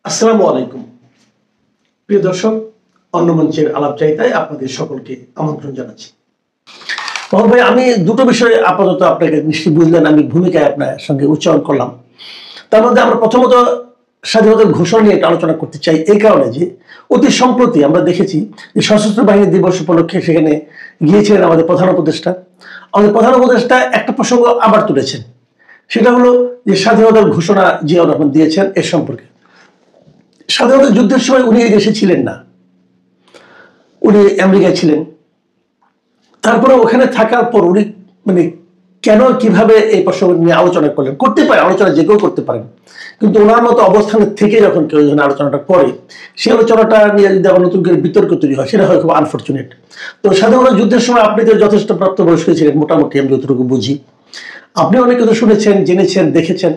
আসসালামু আলাইকুম প্রিয় দর্শক, অন্য মঞ্চের আলাপচারিতায় আপনাদের সকলকে আমন্ত্রণ জানাচ্ছি। মোহাম্মদ ভাই, আমি দুটো বিষয়ে আপাতত আপনাকে নিশ্চয়ই বুঝলেন আমি ভূমিকায় আপনার সঙ্গে উচ্চারণ করলাম। তার মধ্যে আমরা প্রথমত স্বাধীনতার ঘোষণা নিয়ে একটা আলোচনা করতে চাই, এই কারণে যে অতি সম্প্রতি আমরা দেখেছি যে সশস্ত্র বাহিনী দিবস উপলক্ষে সেখানে গিয়েছিলেন আমাদের প্রধান উপদেষ্টা। আমাদের প্রধান উপদেষ্টা একটা প্রসঙ্গ আবার তুলেছেন, সেটা হলো যে স্বাধীনতার ঘোষণা জিয়াউর রহমান দিয়েছেন এর সম্পর্কে। স্বাধীনতা যুদ্ধের সময় উনি এই দেশে ছিলেন না, উনি আমেরিকায় ছিলেন। তারপরে ওখানে থাকার পর উনি মানে কেন কিভাবে এই প্রসঙ্গ নিয়ে আলোচনা করলেন, করতে পারে আলোচনা যে কেউ করতে পারেন, কিন্তু ওনার মতো অবস্থানের থেকে যখন কেউ যখন আলোচনাটা করে সেই আলোচনাটা নিয়ে যদি আবার নতুন করে বিতর্ক তৈরি হয় সেটা হয় খুব আনফর্চুনেট। তো স্বাধীনতা যুদ্ধের সময় আপনি তো যথেষ্ট প্রাপ্তবয়স্ক ছিলেন মোটামুটি, আমি যতটুকু বুঝি। আপনি অনেক কিছু শুনেছেন, জেনেছেন, দেখেছেন।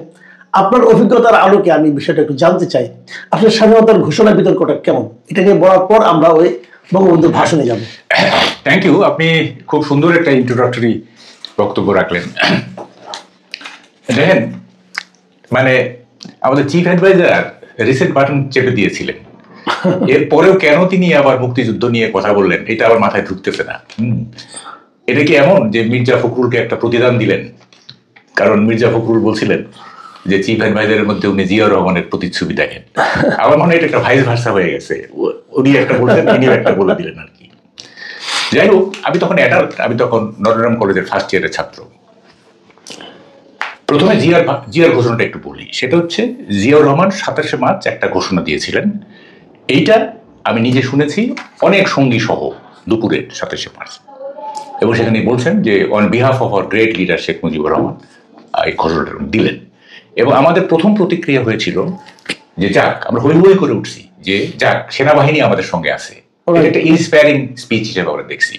আপনার অভিজ্ঞতার আলোকে আমি বিষয়টা একটু জানতে চাই, আসলে স্বাধীনতার ঘোষণা বিতর্কটা কেমন, এটা নিয়ে বলার পর আমরা ওই বঙ্গবন্ধুর ভাষণে যাব। থ্যাংক ইউ, আপনি খুব সুন্দর একটা ইন্ট্রোডাক্টরি বক্তব্য রাখলেন। দেখেন, মানে আমাদের চিফ অ্যাডভাইজার রিসেট বাটন চেপে দিয়েছিলেন, এরপরেও কেন তিনি আবার মুক্তিযুদ্ধ নিয়ে কথা বললেন এটা আবার মাথায় ঢুকতেছে না। এটা কি এমন যে মির্জা ফখরুলকে একটা প্রতিদান দিলেন? কারণ মির্জা ফখরুল বলছিলেন যে চিফ অ্যাডভাইজারের মধ্যে উনি জিয়াউর রহমানের প্রতিচ্ছবি দেখেন। আমার মনে হয় এটা একটা ভাইস ভার্সা হয়ে গেছে, উনি একটা বলছেন তিনিও একটা বলে দিলেন আর কি। যাই হোক, আমি তখন অ্যাডাল্ট, আমি তখন নটরডেম কলেজের ফার্স্ট ইয়ারের ছাত্র। প্রথমে জিয়ার ঘোষণাটা একটু বলি, সেটা হচ্ছে জিয়াউর রহমান 27শে মার্চ একটা ঘোষণা দিয়েছিলেন। এইটা আমি নিজে শুনেছি অনেক সঙ্গী সহ দুপুরের 27শে মার্চ, এবং সেখানে বলছেন যে on behalf of our great leader Sheikh Mujibur Rahman এই ঘোষণাটা দিলেন। এবং আমাদের প্রথম প্রতিক্রিয়া হয়েছিল যে যাক, আমরা হই হই করে উঠছি যে যাক, সেনাবাহিনী আমাদের সঙ্গে আছে, একটা ইন্সপায়ারিং স্পিচ হিসেবে আমরা দেখছি।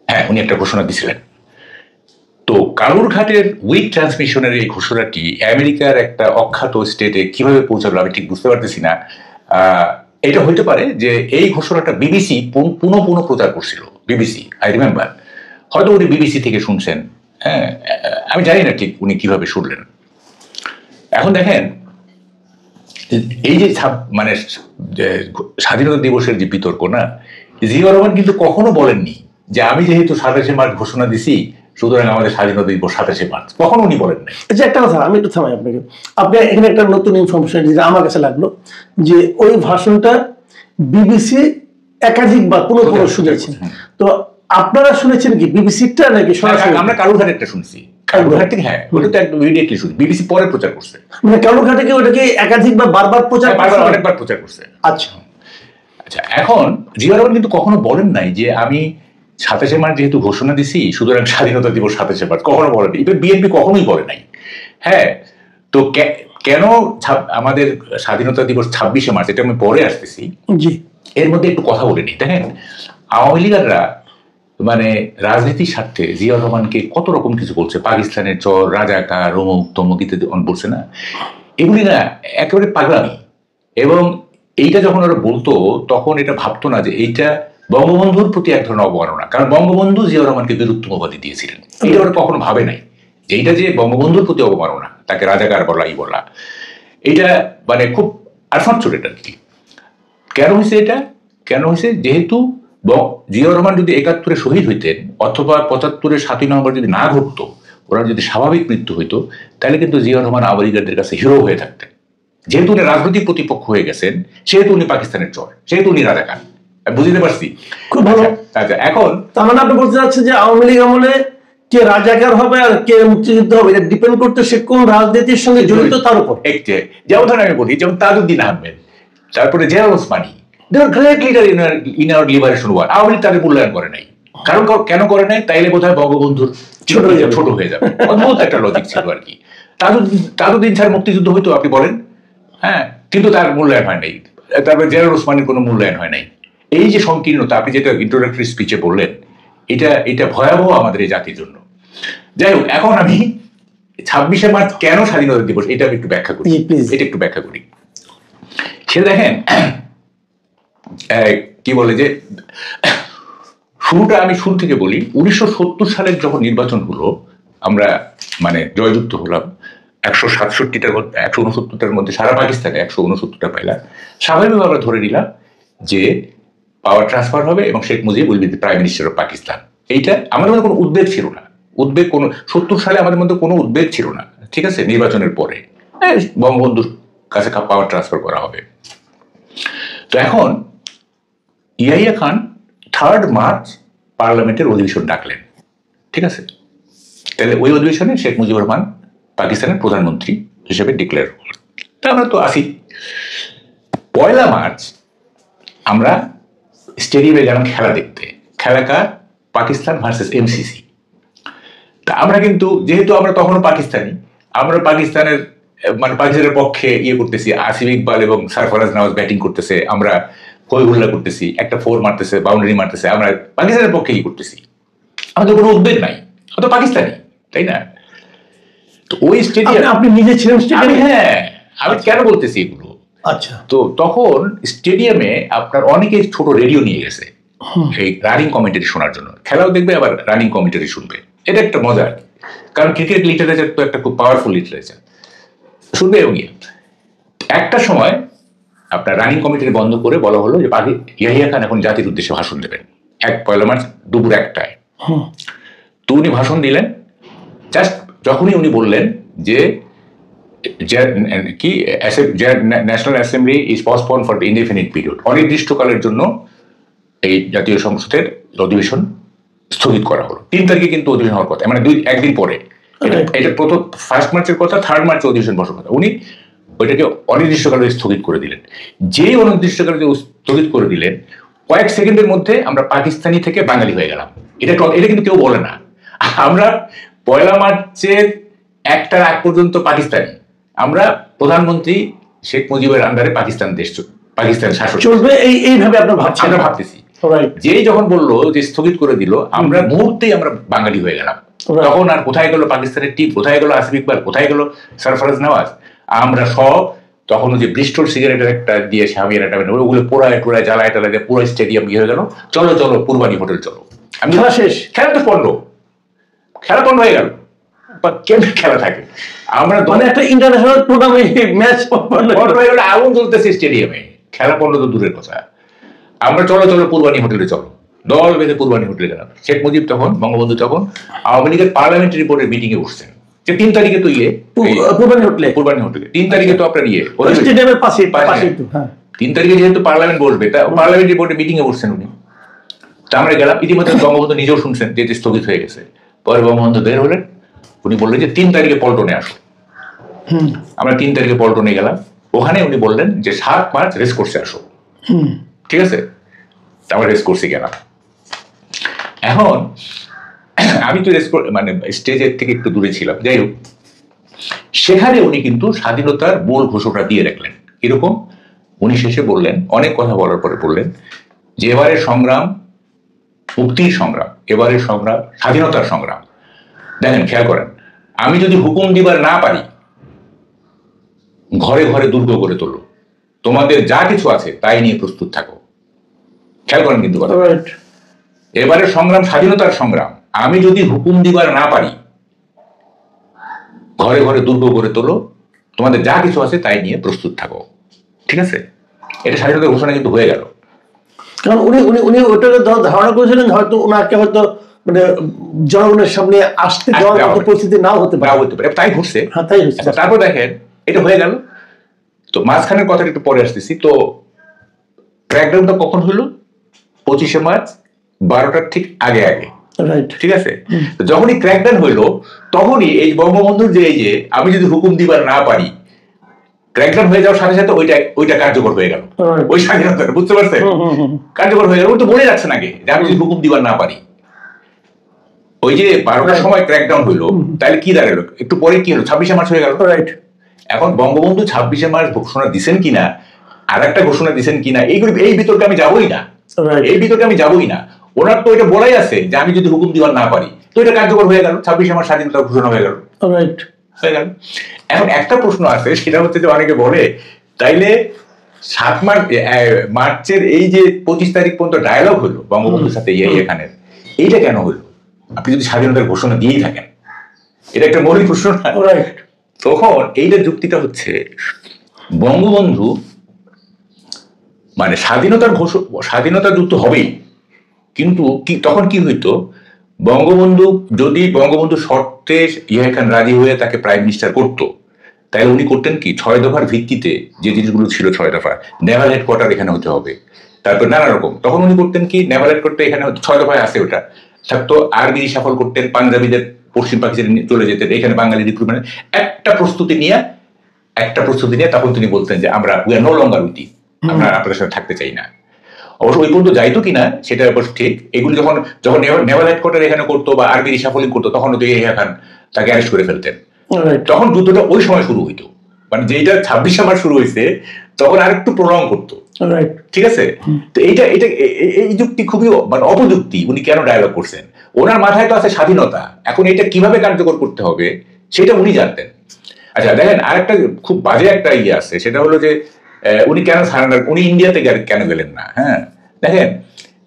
হ্যাঁ, উনি একটা ঘোষণা দিয়েছিলেন। তো কালুরঘাটের উইক ট্রান্সমিশনের এই ঘোষণাটি আমেরিকার একটা অখ্যাত স্টেটে কিভাবে পৌঁছালো আমি ঠিক বুঝতে পারতেছি না। এটা হইতে পারে যে এই ঘোষণাটা বিবিসি পুনঃ প্রচার করছিল, বিবিসি, আই রিমেম্বার। হয়তো উনি বিবিসি থেকে শুনছেন, হ্যাঁ, আমি জানি না ঠিক উনি কিভাবে শুনলেন। এখন দেখেন, এই যে মানে স্বাধীনতা দিবসের যে বিতর্ক না, জিয়াউর রহমান কিন্তু কখনো বলেননি যে আমি যেহেতু 27শে মার্চ ঘোষণা দিছি সুতরাং আমাদের স্বাধীনতা দিবস 27শে মার্চ, কখনো উনি বলেন নাই। আচ্ছা, একটা কথা আমি একটু থামাই আপনাকে। আপনি এখানে একটা নতুন ইনফরমেশন যেটা আমার কাছে লাগলো, যে ওই ভাষণটা বিবিসি একাধিকবার পুনঃ শুনেছেন। তো আপনারা শুনেছেন কি বিবিসিটা নাকি সরাসরি? আমরা কালুরঘাটেরটা শুনছি, কালুরঘাট থেকে। হ্যাঁ, ওটা তো একদম ইমিডিয়েটলি শুনি, বিবিসি পরে প্রচার করছে। মানে কালুরঘাটে কি ওটাকে একাধিকবার বারবার প্রচার, অনেকবার প্রচার করছে। আচ্ছা আচ্ছা, এখন জিয়াউর রহমান কিন্তু কখনো বলেন নাই যে আমি 27শে মার্চ যেহেতু ঘোষণা দিছি সুতরাং স্বাধীনতা দিবস 27শে মার্চ, কখনো বলেনি। বিএনপি কখনোই বলে নাই। হ্যাঁ, তো কেন আমাদের স্বাধীনতা দিবস 26শে মার্চ, এটা আমি পরে আসতেছি। জি, এর মধ্যে একটু কথা বলে নিই। দেখেন, আওয়ামী লীগাররা মানে রাজনীতির স্বার্থে জিয়াউর রহমানকে কত রকম কিছু বলছে, পাকিস্তানের চর, রাজাকার, অমুক তমুক ইত্যাদি বলছে না, এগুলি না একেবারে পাগলামি। এবং এইটা যখন ওরা বলতো তখন এটা ভাবতো না যে এইটা বঙ্গবন্ধুর প্রতি এক ধরনের অবমাননা, কারণ বঙ্গবন্ধু জিয়াউর রহমানকে বীরুত্তম উপাধি দিয়েছিলেন। এটা ওরা কখনো ভাবে নাই যে এইটা যে বঙ্গবন্ধুর প্রতি অবমাননা, তাকে রাজাকার বলা এই বলা, এইটা মানে খুব আনফরচুনেট আর কি। কেন হয়েছে এটা? কেন হয়েছে? যেহেতু জিয়াউর রহমান যদি 71-এ শহীদ হইতেন অথবা 75-এর 7ই নভেম্বর যদি না ঘটতো, ওরা যদি স্বাভাবিক মৃত্যু হইতো, তাহলে কিন্তু জিয়াউর রহমান আওয়ামী লীগারদের কাছে হিরো হয়ে থাকতেন। যেহেতু উনি রাজনৈতিক প্রতিপক্ষ হয়ে গেছেন, সেহেতু উনি পাকিস্তানের চর, সেহেতু উনি রাজাকার। বুঝতে পারছি, খুব ভালো। আচ্ছা, এখন তার মানে আপনি বলতে চাচ্ছেন যে আওয়ামী লীগ আমলে কে রাজাকার হবে আর কে মুক্তিযুদ্ধ হবে এটা ডিপেন্ড করতে সে কোন রাজনীতির সঙ্গে জড়িত তার উপর। যেমন ধরেন আমি বলি, যেমন তাজউদ্দিন আহমেদ, তারপরে Ziaur Osmani, they are great leader in our liberation war. Awami League তাদের মূল্যায়ন করে নাই। কারণ কেন করে নাই? তাইলে বোধহয় বঙ্গবন্ধুর ছোট হয়ে যাবে। অদ্ভুত একটা লজিক ছিল আর কি। তাজউদ্দিন স্যার মুক্তিযুদ্ধ হইতো আপনি বলেন, হ্যাঁ, কিন্তু তার মূল্যায়ন হয় নাই। তারপরে জিয়াউর ওসমানের কোনো মূল্যায়ন হয় নাই। এই যে সংকীর্ণতা আপনি যেটা ইন্ট্রোডাক্টরি স্পিচে বললেন, এটা ভয়াবহ আমাদের এই জাতির জন্য। যাই হোক, এখন আমি 26শে মার্চ কেন স্বাধীনতা দিবস এটা আমি একটু ব্যাখ্যা করি। এটা একটু ব্যাখ্যা করি। সে দেখেন কি বলে যে শুরুটা আমি শুরু থেকে বলি। 1970 সালের যখন নির্বাচন হলো, আমরা মানে জয়যুক্ত হলাম, 167টার মধ্যে 169টার মধ্যে সারা পাকিস্তানে 169টা পাইলা, স্বাভাবিকভাবে আমরা ধরে নিলাম যে পাওয়ার ট্রান্সফার হবে এবং Sheikh Mujib will be the prime minister of Pakistan. এইটা আমাদের মধ্যে কোনো উদ্বেগ ছিল না, উদ্বেগ কোনো 70 সালে আমাদের মধ্যে কোনো উদ্বেগ ছিল না, ঠিক আছে। নির্বাচনের পরে বঙ্গবন্ধুর কাছে পাওয়ার ট্রান্সফার করা হবে। তো এখন ইয়াহিয়া খান 3 মার্চ পার্লামেন্টের অধিবেশন ডাকলেন, ঠিক আছে। তাহলে ওই অধিবেশনে শেখ মুজিবুর রহমান পাকিস্তানের প্রধানমন্ত্রী হিসেবে ডিক্লেয়ার করলেন। তা আমরা তো আসি। 1 মার্চ আমরা স্টেডিয়ামে গেলাম খেলা দেখতে। খেলাকার পাকিস্তান ভার্সেস এমসিসি। তা আমরা কিন্তু যেহেতু আমরা তখনও পাকিস্তানি, আমরা পাকিস্তানের মানে পাকিস্তানের পক্ষে ইয়ে করতেছি, আসিফ ইকবাল এবং সরফরাজ নওয়াজ ব্যাটিং করতেছে, আমরা হইহুল্লা করতেছি, একটা 4 মারতেছে, বাউন্ডারি মারতেছে, আমরা পাকিস্তানের পক্ষে ইয়ে করতেছি, আমাদের কোনো উদ্বেগ নাই, অত পাকিস্তানি, তাই না? তো ওই স্টেডিয়াম আপনি নিজে ছিলেন স্টেডিয়ামে? হ্যাঁ, আমি কেন বলতেছি এগুলো। আচ্ছা। তো তখন স্টেডিয়ামে আপনার অনেকে ছোট রেডিও নিয়ে গেছে এই রানিং কমেন্টারি শোনার জন্য। খেলাও দেখবে আবার রানিং কমেন্টারি শুনবে, এটা একটা মজা। কারণ ক্রিকেট লিটারেচার তো একটা খুব পাওয়ারফুল লিটারেচার, শুনবে। এবং একটা সময় আপনার রানিং কমেন্টারি বন্ধ করে বলা হলো যে ইয়াহিয়া খান এখন জাতির উদ্দেশ্যে ভাষণ দেবেন 1 মার্চ দুপুর 1টায়। তো উনি ভাষণ দিলেন। জাস্ট যখনই উনি বললেন যে কি national assembly is postpone for the indefinite period, অনির্দিষ্টকালের জন্য এই জাতীয় সংসদের অধিবেশন স্থগিত করা হলো। 3 তারিখে কিন্তু অধিবেশন হওয়ার কথা, মানে একদিন পরে। এটা প্রথম 1 মার্চের কথা, 3 মার্চে অধিবেশন বসার কথা। উনি ওইটাকে অনির্দিষ্টকালে স্থগিত করে দিলেন। যেই অনির্দিষ্টকালে স্থগিত করে দিলেন, কয়েক সেকেন্ডের মধ্যে আমরা পাকিস্তানি থেকে বাঙালি হয়ে গেলাম। এটা কিন্তু কেউ বলে না। আমরা 1 মার্চের 1টার আগ পর্যন্ত পাকিস্তানি, আমরা প্রধানমন্ত্রী শেখ মুজিবের আন্ডারে পাকিস্তান শাসক চলবে, এইভাবে আপনার ভাবছেন? আমরা ভাবতেছি। যেই যখন বললো যে স্থগিত করে দিল, আমরা মুহূর্তেই আমরা বাঙালি হয়ে গেলাম। তখন আর কোথায় গেল পাকিস্তানের টিম, কোথায় গেল আসিফ ইকবাল, কোথায় গেল সরফরাজ নওয়াজ? আমরা সব তখন যে ব্রিস্টল সিগারেটের একটা দিয়ে সামিয়ার একটা ওগুলো পোড়ায় টোড়ায় জ্বালায় টালায় দিয়ে পুরো স্টেডিয়াম ইয়ে হয়ে গেল। চলো চলো পূর্বানী হোটেল চলো। আমি খেলা শেষ, খেলা তো পড়লো, খেলা বন্ধ হয়ে গেল। কেমন খেলা থাকে? আমরা মানে একটা ইন্টারন্যাশনাল টুর্নামেন্ট ম্যাচ হয়ে গেল, আগুন চলতেছে স্টেডিয়ামে, খেলা পড়লো তো দূরের কথা। আমরা চলো চলো পূর্বানী হোটেলে চলো, দল বেঁধে পূর্বানী হোটেলে গেলাম। শেখ মুজিব তখন, বঙ্গবন্ধু তখন আওয়ামী লীগের পার্লামেন্টারি বোর্ডের মিটিং এ বসছেন। যে 3 তারিখে তো পূর্বানী হোটেলে 3 তারিখে তো আপনার স্টেডিয়ামের পাশে। 3 তারিখে যেহেতু পার্লামেন্ট বসবে, তা পার্লামেন্টারি বোর্ডের মিটিং এ বসছেন উনি। তা আমরা গেলাম। ইতিমধ্যে বঙ্গবন্ধু নিজেও শুনছেন যে স্থগিত হয়ে গেছে। পরে বঙ্গবন্ধু বের হলেন, উনি বললেন যে 3 তারিখে পল্টনে আসো। আমরা 3 তারিখে পল্টনে গেলাম। ওখানে উনি বললেন যে 7 মার্চ রেস কোর্সে আসো। ঠিক আছে, আমরা রেস কোর্সে গেলাম। এখন আমি তো মানে স্টেজের থেকে একটু দূরে ছিলাম। যাই হোক, সেখানে উনি কিন্তু স্বাধীনতার মূল ঘোষণা দিয়ে রাখলেন। কিরকম? উনি শেষে বললেন, অনেক কথা বলার পরে বললেন যে এবারের সংগ্রাম মুক্তির সংগ্রাম, এবারের সংগ্রাম স্বাধীনতার সংগ্রাম। দেখেন, খেয়াল করেন, আমি যদি হুকুম দিবার না পারি, ঘরে ঘরে দুর্গ গড়ে তোলো, তোমাদের যা কিছু আছে তাই নিয়ে প্রস্তুত থাকো। খেয়াল করেন কিন্তু কথা, এবারের সংগ্রাম স্বাধীনতার সংগ্রাম। আমি যদি হুকুম দিবার না পারি, ঘরে ঘরে দুর্গ গড়ে তোলো, তোমাদের যা কিছু আছে তাই নিয়ে প্রস্তুত থাকো। ঠিক আছে, এটা স্বাধীনতার ঘোষণা কিন্তু হয়ে গেল। কারণ উনি উনি উনি ওটাকে ধারণা করেছিলেন হয়তো ওনাকে হয়তো মানে জনগণের সামনে আসতে দেওয়ার মতো পরিস্থিতি নাও হতে পারে। তাই ঘটছে। হ্যাঁ, তাই হচ্ছে। তারপর দেখেন, এটা হয়ে গেল। তো মাঝখানের কথাটা একটু পরে আসতেছি। তো ক্র্যাকডাউনটা কখন হলো? 25শে মার্চ 12টার ঠিক আগে আগে। ঠিক আছে, যখনই ক্র্যাকডাউন হইলো, তখনই এই বঙ্গবন্ধুর যে আমি যদি হুকুম দিবার না পারি, ক্র্যাকডাউন হয়ে যাওয়ার সাথে সাথে ওইটা কার্যকর হয়ে গেল। ওই স্বাধীনতা, বুঝতে পারছেন, কার্যকর হয়ে গেল। ওই তো বলে যাচ্ছে নাকি যে আমি যদি হুকুম দিবার না পারি। ওই যে 12টার সময় ক্র্যাকডাউন হইলো, তাহলে কি দাঁড়ালো? একটু পরে কি হলো? 26শে মার্চ হয়ে গেল। এখন বঙ্গবন্ধু 26শে মার্চ ঘোষণা দিচ্ছেন কিনা, আর একটা ঘোষণা দিচ্ছেন কিনা, এই বিতর্কে আমি যাবোই না। এই বিতর্কে আমি যাবোই না। ওনার তো এটা বলাই আছে যে আমি যদি হুকুম দিবার না পারি, তো এটা কার্যকর হয়ে গেল। 26শে মার্চ স্বাধীনতার ঘোষণা হয়ে গেল। এখন একটা প্রশ্ন আছে, সেটা হচ্ছে যে অনেকে বলে, তাইলে 7 মার্চের এই যে 25 তারিখ পর্যন্ত ডায়ালগ হলো বঙ্গবন্ধুর সাথে ইয়াহিয়া খানের, এইটা কেন হলো? আপনি যদি স্বাধীনতার ঘোষণা দিয়েই থাকেন, এটা একটা মৌলিক প্রশ্ন না? তখন এইটা যুক্তিটা হচ্ছে বঙ্গবন্ধু মানে স্বাধীনতা যুদ্ধ হবেই, কিন্তু তখন কি হইতো, বঙ্গবন্ধু শর্তে ইয়া খান রাজি হয়ে তাকে প্রাইম মিনিস্টার করতো, তাই উনি করতেন কি 6 দফার ভিত্তিতে যে জিনিসগুলো ছিল, 6 দফা নেভাল হেডকোয়ার্টার এখানে হতে হবে, তারপর নানা রকম। তখন উনি করতেন কি, নেভাল হেডকোয়ার্টার এখানে 6 দফায় আছে, ওটা থাকতো। আর্মি সফল করতেন, পাঞ্জাবিদের পশ্চিম পাকিস্তানে চলে যেতেন, এখানে বাঙালি রিক্রুটমেন্ট একটা প্রস্তুতি নিয়ে তখন তিনি বলতেন যে আমরা we are no longer with, আমরা আপনাদের সাথে থাকতে চাই না। অবশ্য ওই পর্যন্ত যাইতো কিনা সেটা অবশ্য ঠিক। এগুলি যখন নেভাল হেডকোয়ার্টার এখানে করতো বা আর্মি রিসাফলিং করতো, তখন তো ইয়া খান তাকে অ্যারেস্ট করে ফেলতেন। তখন যুদ্ধটা ওই সময় শুরু হইতো, মানে যেটা 26 মার্চ শুরু হয়েছে তখন আরেকটু প্রলং করতো, ঠিক আছে। তো এই যুক্তি খুবই মানে অপযুক্তি। উনি কেন ডায়ালগ করছেন? ওনার মাথায় তো আছে স্বাধীনতা, এখন এটা কিভাবে কার্যকর করতে হবে সেটা উনি জানতেন। আচ্ছা দেখেন, আরেকটা খুব বাজে একটা ইয়ে আছে, সেটা হলো যে উনি কেন সারেন্ডার, উনি ইন্ডিয়াতে কেন গেলেন না? হ্যাঁ দেখেন,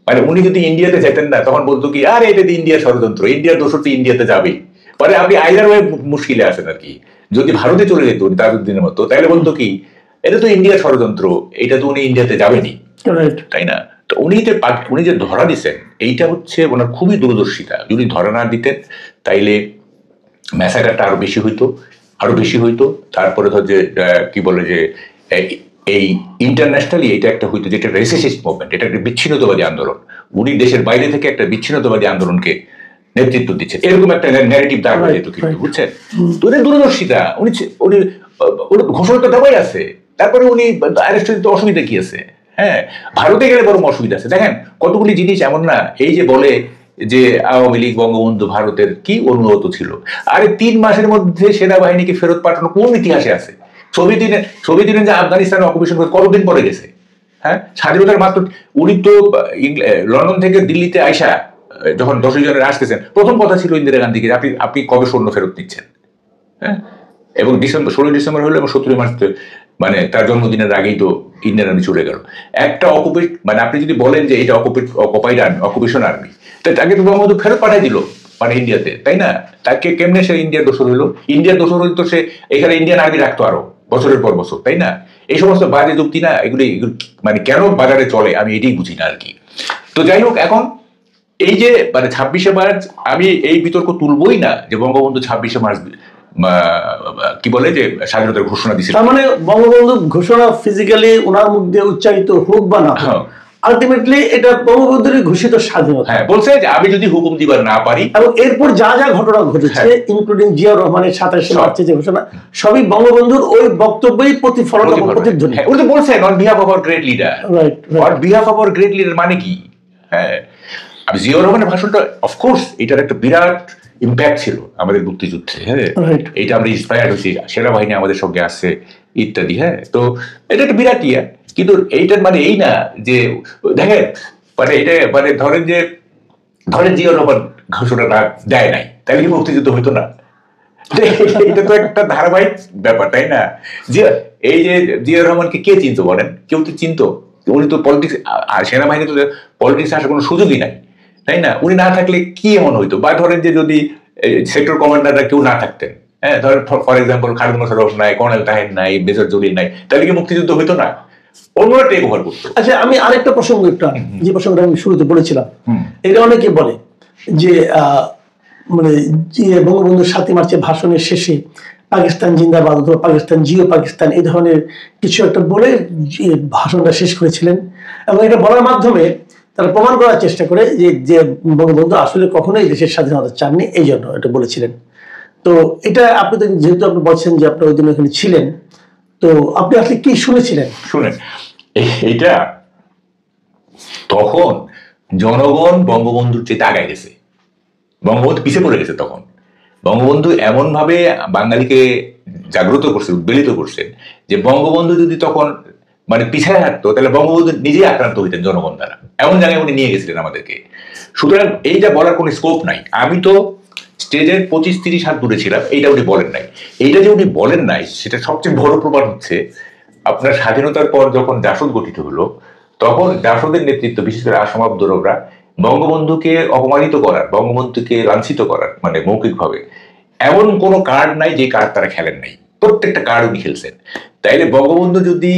মানে উনি যদি ইন্ডিয়াতে যেতেন না, তখন বলতো কি আর এটা ইন্ডিয়ার ষড়যন্ত্র, ইন্ডিয়ার দোষটি ইন্ডিয়াতে যাবেই। পরে আপনি আইদার ওয়ে মুশকিলে আছেন আর কি। যদি ভারতে চলে যেত তাজউদ্দিনের মতো, তাহলে বলতো কি এটা তো ইন্ডিয়ার ষড়যন্ত্র, এটা তো উনি ইন্ডিয়াতে যাবেনি, তাই না? তো উনি যে ধরা দিচ্ছেন, এইটা হচ্ছে ওনার খুবই দূরদর্শিতা। যদি ধরা না দিতেন তাইলে ম্যাসাকারটা আরো বেশি হইতো। তারপরে ধর যে কি বলে যে এই ইন্টারন্যাশনালি এটা একটা হইতো, যেটা রেসিস্ট মুভমেন্ট, এটা একটা বিচ্ছিন্নতাবাদী আন্দোলন। উনি দেশের বাইরে থেকে একটা বিচ্ছিন্নতাবাদী আন্দোলনকে নেতৃত্ব দিচ্ছেন, এরকম একটা ন্যারেটিভ দাঁড় হয়ে যেত কিন্তু, বুঝছেন? তো এদের দূরদর্শিতা, উনি ঘোষণাটা দেওয়াই আছে, তারপরে উনি অ্যারেস্ট হতে অসুবিধা কি আছে? হ্যাঁ, ভারতে গেলে বরং অসুবিধা আছে। দেখেন কতগুলি জিনিস এমন না, এই যে বলে যে আওয়ামী লীগ বঙ্গবন্ধু ভারতের কি অনুগত ছিল, আরে 3 মাসের মধ্যে সেনাবাহিনীকে ফেরত পাঠানো কোন ইতিহাসে আছে? সোভিয়েত ইউনিয়ন যে আফগানিস্তানে অকুপেশন করে কতদিন পরে গেছে? হ্যাঁ, স্বাধীনতার মাত্র উনি তো লন্ডন থেকে দিল্লিতে আইসা যখন 10 জনের আসতেছেন, প্রথম কথা ছিল ইন্দিরা গান্ধীকে, আপনি কবে সৈন্য ফেরত নিচ্ছেন? হ্যাঁ, এবং 16 ডিসেম্বর হলো এবং 17 মার্চ মানে তার জন্মদিনের আগেই তো ইন্ডিয়ান আর্মি চলে গেল। একটা মানে আপনি যদি বলেন যে এটা অকুপেশন আর্মি, তাকে তো বঙ্গবন্ধু ফেরত পাঠাই দিল মানে ইন্ডিয়াতে, তাই না? তাকে কেমনে সে ইন্ডিয়ার দোষর হইলো? ইন্ডিয়ার দোষর হইল তো সে এখানে ইন্ডিয়ান আর্মি রাখতো আরো বছরের পর বছর, তাই না? এই সমস্ত বাজে যুক্তি না, এগুলি মানে কেন বাজারে চলে আমি এটাই বুঝি না আর কি। তো যাই হোক, এখন এই যে মানে 26শে মার্চ, আমি এই বিতর্ক তুলবই না যে বঙ্গবন্ধু 26শে মার্চ কি বলে যে স্বাধীনতার ঘোষণা দিয়েছিল। তার মানে বঙ্গবন্ধু ঘোষণা ফিজিক্যালি ওনার মুখ দিয়ে উচ্চারিত হোক বা না, আলটিমেটলি এটা বঙ্গবন্ধুর ঘোষিত স্বাধীনতা। হ্যাঁ, বলছে যে আমি যদি হুকুম দিবার না পারি, এবং এরপর যা যা ঘটনা ঘটেছে ইনক্লুডিং জিয়া রহমানের 27শে মার্চে যে ঘোষণা, সবই বঙ্গবন্ধুর ওই বক্তব্যই প্রতিফলন এবং প্রতিধ্বনি। উনি তো বলছেন on behalf of our great leader. On behalf of our great leader মানে কি? হ্যাঁ, আমি জিয়া রহমানের ভাষণটা অফকোর্স এটার একটা বিরাট ইম্প্যাক্ট ছিল আমাদের মুক্তিযুদ্ধে। হ্যাঁ, এইটা আমরা ইন্সপায়ার্ড হয়েছি, সেনাবাহিনী আমাদের সঙ্গে আসছে ইত্যাদি। হ্যাঁ, তো এটা একটা বিরাট ইয়ে, কিন্তু এইটার মানে এই না যে দেখেন মানে এটা মানে ধরেন জিয়া রহমান ঘোষণাটা দেয় নাই, তাহলে কি মুক্তিযুদ্ধ হইতো না? এটা তো একটা ধারাবাহিক ব্যাপার, তাই না? যে এই যে জিয়া রহমানকে কে চিনতো বলেন? কেউ তো চিনতো? উনি তো পলিটিক্স, সেনাবাহিনী তো পলিটিক্স আসার কোনো সুযোগই নাই, তাই না? উনি না থাকলে কি এমন হইতো? বা ধরেন যে যদি সেক্টর কমান্ডাররা কেউ না থাকতেন, হ্যাঁ, ধরেন ফর এক্সাম্পল খালিদ মোশাররফ নাই, কর্নেল তাহের নাই, মেজর জলিল নাই, তাহলে কি মুক্তিযুদ্ধ হইতো না? অন্যরা টেক ওভার করতো। আচ্ছা, আমি আরেকটা প্রসঙ্গ একটু, যে প্রসঙ্গটা আমি শুরুতে বলেছিলাম, এটা অনেকে বলে যে মানে বঙ্গবন্ধুর 7 মার্চের ভাষণের শেষে পাকিস্তান জিন্দাবাদ অথবা পাকিস্তান জিও পাকিস্তান এই ধরনের কিছু একটা বলে ভাষণটা শেষ করেছিলেন, এবং এটা বলার মাধ্যমে তারা প্রমাণ করার চেষ্টা করে যে বঙ্গবন্ধু আসলে কখনোই দেশের স্বাধীনতা চাননি, এই জন্য এটা বলেছিলেন। তো এটা আপনি তো যেহেতু আপনি বলছেন যে আপনি ওই দিন ওখানে ছিলেন, তো আপনি আসলে কি শুনেছিলেন? শুনেন, এইটা তখন জনগণ বঙ্গবন্ধুর চেয়ে আগায় গেছে, বঙ্গবন্ধু পিছিয়ে পড়ে গেছে। তখন বঙ্গবন্ধু এমন ভাবে বাঙালিকে জাগ্রত করছে, উদ্বেলিত করছেন, যে বঙ্গবন্ধু যদি তখন মানে পিছায় হাঁটতো তাহলে বঙ্গবন্ধু নিজেই আক্রান্ত হইতেন জনগণ দ্বারা, এমন জায়গায় উনি নিয়ে গেছিলেন আমাদেরকে। সুতরাং এইটা বলার কোনো স্কোপ নাই। আমি তো স্টেজের 25-30 হাত দূরে ছিলাম, এইটা উনি বলেন নাই। এইটা যে উনি বলেন নাই সেটা সবচেয়ে বড় প্রমাণ হচ্ছে আপনার স্বাধীনতার পর যখন জাসদ গঠিত হলো, তখন জাসদের নেতৃত্ব, বিশেষ করে আসাম আব্দুররা বঙ্গবন্ধুকে অপমানিত করার, বঙ্গবন্ধুকে লাঞ্ছিত করার মানে মৌখিকভাবে এমন কোনো কার্ড নাই যে কার্ড তারা খেলেন নাই। প্রত্যেকটা কার্ড উনি খেলছেন। তাইলে বঙ্গবন্ধু যদি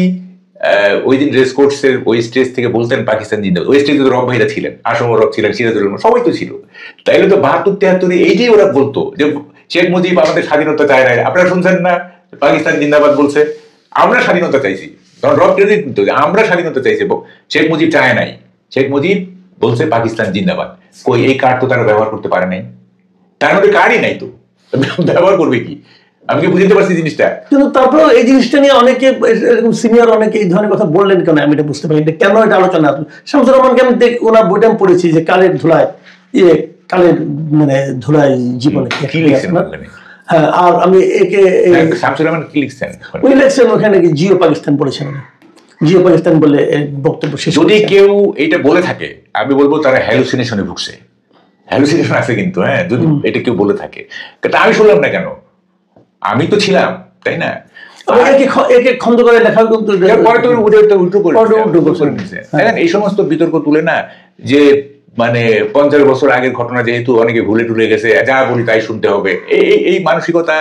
ওই দিন রেস কোর্সের ওই স্টেজ থেকে বলতেন পাকিস্তান জিন্দাবাদ, ওই স্টেজে তো রব ভাইরা ছিলেন, আসম রব ছিলেন, সিরাজুল রহমান, সবাই তো ছিল। তাইলে তো 72-73 এইটাই ওরা বলতো যে শেখ মুজিব আমাদের স্বাধীনতা চায় না। আপনারা শুনছেন না পাকিস্তান জিন্দাবাদ বলছে? আমরা স্বাধীনতা চাইছি, তখন রব ক্রেডিট দিত যে আমরা স্বাধীনতা চাইছি, শেখ মুজিব চায় নাই। শেখ মুজিব বলছে পাকিস্তান জিন্দাবাদ। কই এই কার্ড তো তারা ব্যবহার করতে পারে নাই, তার মধ্যে কার্ডই নাই, তো ব্যবহার করবে কি? আমি কি বুঝতে পারছি জিনিসটা? কিন্তু তারপরে এই জিনিসটা নিয়ে অনেকে এরকম সিনিয়র অনেকে এই ধরনের কথা বললেন কেন, আমি এটা বুঝতে পারি কেন এটা আলোচনা। শামসুর রহমানকে আমি ওনার বইটা পড়েছি যে কালের ধুলায় কালের মানে ধুলায় জীবনে কি লিখছেন ওখানে? হ্যাঁ, আর আমি একে শামসুর রহমান কি লিখছেন? উনি লিখছেন ওখানে জিও পাকিস্তান বলেছেন, জিও পাকিস্তান বলে বক্তব্য শেষ। যদি কেউ এইটা বলে থাকে আমি বলবো তারা হ্যালুসিনেশনে ভুগছে। হ্যালুসিনেশন আছে কিন্তু, হ্যাঁ, যদি এটা কেউ বলে থাকে। তা আমি শুনলাম না কেন? আমি তো ছিলাম, তাই না? খন্দ করে লেখা কিন্তু পরে তো উল্টো করে নিছে। এই সমস্ত বিতর্ক তুলে না যে মানে 50 বছর আগের ঘটনা যেহেতু অনেকে ভুলে টুলে গেছে, যা বলি তাই শুনতে হবে, এই মানসিকতা,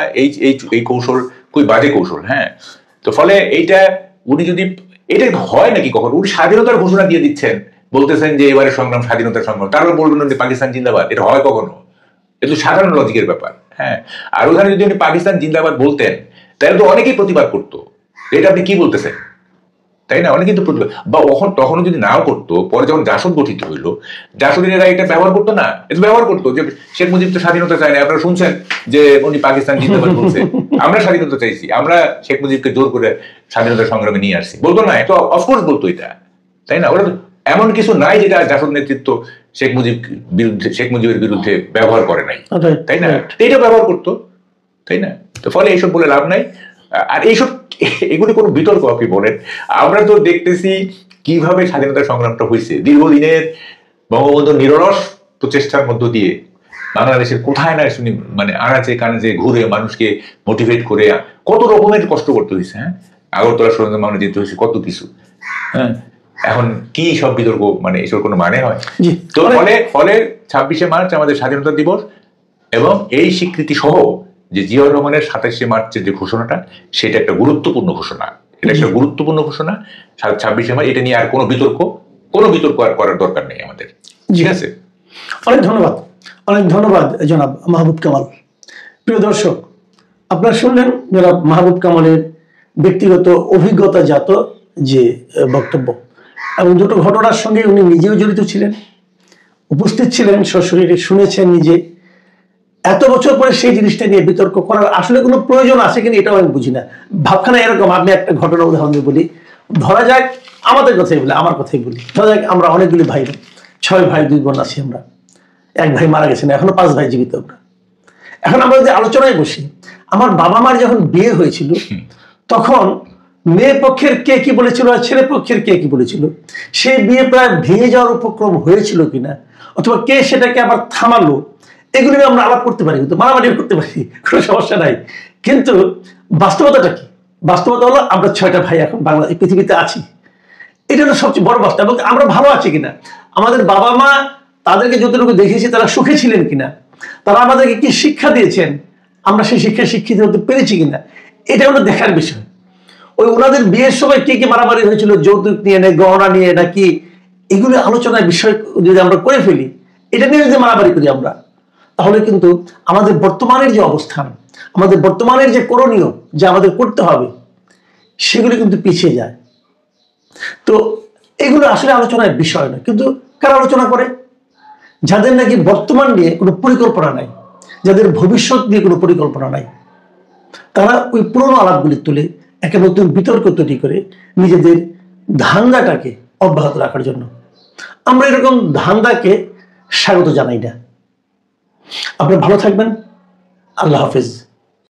এই কৌশল খুবই বাজে কৌশল। হ্যাঁ, তো ফলে এইটা উনি যদি এটা হয় নাকি কখন? উনি স্বাধীনতার ঘোষণা দিয়ে দিচ্ছেন, বলতেছেন যে এবারে সংগ্রাম স্বাধীনতার সংগ্রাম, তারপর বলবেন যে পাকিস্তান জিন্দাবাদ। এটা হয় কখনো? এটা তো সাধারণ লজিকের ব্যাপার। হ্যাঁ, আর ওখানে যদি উনি পাকিস্তান জিন্দাবাদ বলতেন তাহলে তো অনেকেই প্রতিবাদ করতো, এটা আপনি কি বলতেছেন, তাই না? অনেকে কিন্তু প্রতিবাদ, বা তখনও যদি নাও করতো, পরে যখন জাসদ গঠিত হইলো, জাসদের এরা এটা ব্যবহার করতো না, এটা ব্যবহার করতো যে শেখ মুজিব তো স্বাধীনতা চায় না। আপনারা শুনছেন যে উনি পাকিস্তান জিন্দাবাদ বলছে, আমরা স্বাধীনতা চাইছি, আমরা শেখ মুজিবকে জোর করে স্বাধীনতা সংগ্রামে নিয়ে আসছি, বলতো না? এটা অফকোর্স বলতো এটা, তাই না? ওরা এমন কিছু নাই যেটা জাসদ নেতৃত্ব শেখ মুজিবের বিরুদ্ধে ব্যবহার করে নাই, তাই না? এটা ব্যবহার করতো, তাই না? তো ফলে এইসব বলে লাভ নাই। আর এগুলি কোনো বিতর্ক আপনি বলেন? আমরা তো দেখতেছি কিভাবে স্বাধীনতা সংগ্রামটা হয়েছে, দীর্ঘদিনের বঙ্গবন্ধুর নিরলস প্রচেষ্টার মধ্য দিয়ে বাংলাদেশের কোথায় না শুনি মানে আনাচে কানাচে ঘুরে মানুষকে মোটিভেট করে কত রকমের কষ্ট করতে হয়েছে। হ্যাঁ, আগরতলা সরঞ্জাম মামলা যেতে হয়েছে, কত কিছু। হ্যাঁ, এখন কি সব বিতর্ক, মানে এসব কোনো মানে হয়? তো ফলে 26শে মার্চ আমাদের স্বাধীনতা দিবস, এবং এই স্বীকৃতি সহ যে জিয়াউর রহমানের 27শে মার্চের যে ঘোষণাটা, সেটা একটা গুরুত্বপূর্ণ ঘোষণা। এটা একটা গুরুত্বপূর্ণ ঘোষণা। 26শে মার্চ এটা নিয়ে আর কোনো বিতর্ক আর করার দরকার নেই আমাদের। ঠিক আছে, অনেক ধন্যবাদ জনাব মাহবুব কামাল। প্রিয় দর্শক, আপনারা শুনলেন জনাব মাহবুব কামালের ব্যক্তিগত অভিজ্ঞতাজাত যে বক্তব্য, এবং দুটো ঘটনার সঙ্গে উনি নিজেও জড়িত ছিলেন, উপস্থিত ছিলেন, সশরীরে শুনেছেন নিজে। এত বছর পরে সেই জিনিসটা নিয়ে বিতর্ক করার আসলে কোনো প্রয়োজন আছে কিনা এটাও আমি বুঝি না। ভাবখানা এরকম, আমি একটা ঘটনা উদাহরণ দিয়ে বলি। ধরা যাক, আমাদের কথাই বলি, আমার কথাই বলি, ধরা যাক আমরা অনেকগুলি ভাই, 6 ভাই 2 বোন আছি আমরা। এক ভাই মারা গেছেন, এখনো 5 ভাই জীবিত আমরা। এখন আমরা যদি আলোচনায় বসি, আমার বাবা মার যখন বিয়ে হয়েছিল তখন মেয়ে পক্ষের কে কি বলেছিল আর ছেলে পক্ষের কে কি বলেছিল, সেই বিয়ে প্রায় ভেঙে যাওয়ার উপক্রম হয়েছিল কিনা, অথবা কে সেটাকে আবার থামালো, এগুলি আমরা আলাপ করতে পারি, কিন্তু মারামারি করতে পারি, কোনো সমস্যা নাই। কিন্তু বাস্তবতাটা কি? বাস্তবতা হলো আমরা 6টা ভাই এখন বাংলা পৃথিবীতে আছি। এটা হলো সবচেয়ে বড় বাস্তব। এবং আমরা ভালো আছি কিনা, আমাদের বাবা মা তাদেরকে যতটুকু দেখেছি তারা সুখে ছিলেন কিনা, তারা আমাদেরকে কি শিক্ষা দিয়েছেন, আমরা সেই শিক্ষায় শিক্ষিত হতে পেরেছি কিনা, এটা হলো দেখার বিষয়। ওই ওনাদের বিয়ের সময় কি কি মারামারি হয়েছিল, যৌতুক নিয়ে, গহনা নিয়ে নাকি, এগুলো আলোচনার বিষয় যদি আমরা করে ফেলি, এটা নিয়ে যদি মারামারি করি আমরা, তাহলে কিন্তু আমাদের বর্তমানের যে অবস্থান, আমাদের বর্তমানের যে করণীয়, যে আমাদের করতে হবে, সেগুলো কিন্তু পিছিয়ে যায়। তো এগুলো আসলে আলোচনার বিষয় নয়। কিন্তু কারা আলোচনা করে? যাদের নাকি বর্তমান নিয়ে কোনো পরিকল্পনা নাই, যাদের ভবিষ্যৎ নিয়ে কোনো পরিকল্পনা নাই, তারা ওই পুরনো আলাপগুলি তুলে একটা নতুন বিতর্ক তৈরি করে নিজেদের ধান্দাটাকে অব্যাহত রাখার জন্য। আমরা এরকম ধান্দাকে স্বাগত জানাই না। আপনারা ভালো থাকবেন। আল্লাহ হাফেজ।